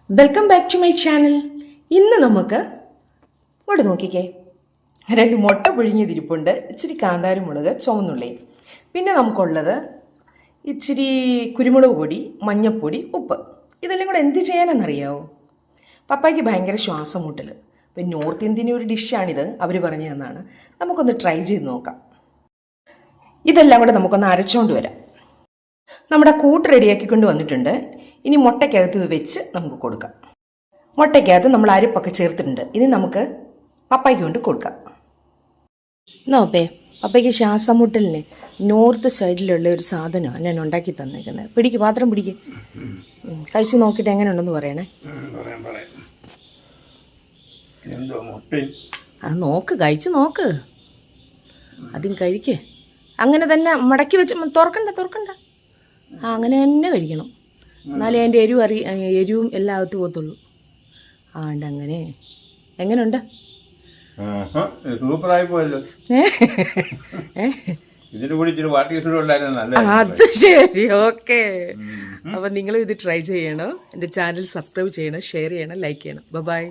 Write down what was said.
Welcome back to my channel. ഇന്ന് നമുക്ക് ഇവിടെ നോക്കിക്കേ, 2 മുട്ട പുഴുങ്ങിയതിരിപ്പുണ്ട്, ഇച്ചിരി കാന്താരിമുളക്, ചുവന്നുള്ളി, പിന്നെ നമുക്കുള്ളത് ഇച്ചിരി കുരുമുളക് പൊടി, മഞ്ഞൾപ്പൊടി, ഉപ്പ്. ഇതെല്ലാം കൂടെ എന്ത് ചെയ്യാനെന്നറിയാവോ? പപ്പായ്ക്ക് ഭയങ്കര ശ്വാസം മുട്ടൽ. ഇപ്പം നോർത്ത് ഇന്ത്യൻ ഒരു ഡിഷാണിത്, അവർ പറഞ്ഞു തന്നാണ്. നമുക്കൊന്ന് ട്രൈ ചെയ്ത് നോക്കാം. ഇതെല്ലാം കൂടെ നമുക്കൊന്ന് അരച്ചുകൊണ്ട് വരാം. നമ്മുടെ കൂട്ട് റെഡിയാക്കിക്കൊണ്ട് വന്നിട്ടുണ്ട്. ഇനി മുട്ടയ്ക്കകത്ത് വെച്ച് നമുക്ക് കൊടുക്കാം. മുട്ടയ്ക്കകത്ത് നമ്മൾ അരിപ്പൊക്കെ ചേർത്തിട്ടുണ്ട്. ഇനി നമുക്ക് പപ്പായ്ക്ക് കൊണ്ട് കൊടുക്കാം. നോപ്പേ, പപ്പയ്ക്ക് ശ്വാസം മുട്ടലിന് നോർത്ത് സൈഡിലുള്ള ഒരു സാധനമാണ് ഞാൻ ഉണ്ടാക്കി തന്നേക്കുന്നത്. പിടിക്ക്, പാത്രം പിടിക്ക്, കഴിച്ച് നോക്കിയിട്ട് എങ്ങനെ ഉണ്ടെന്ന് പറയണേ. അത് നോക്ക്, കഴിച്ച് നോക്ക്, ആദ്യം കഴിക്ക്. അങ്ങനെ തന്നെ മടക്കി വെച്ച് തുറക്കണ്ട. അങ്ങനെ തന്നെ കഴിക്കണം, എന്നാലേ അതിൻ്റെ എരിവും എല്ലാം അകത്ത് പോകത്തുള്ളൂ. അങ്ങനെ എങ്ങനെയുണ്ട്? സൂപ്പറായി പോയല്ലോ. അത് ശരി, ഓക്കെ. അപ്പം നിങ്ങളും ഇത് ട്രൈ ചെയ്യണം. എൻ്റെ ചാനൽ സബ്സ്ക്രൈബ് ചെയ്യണം, ഷെയർ ചെയ്യണം, ലൈക്ക് ചെയ്യണം. ബൈ.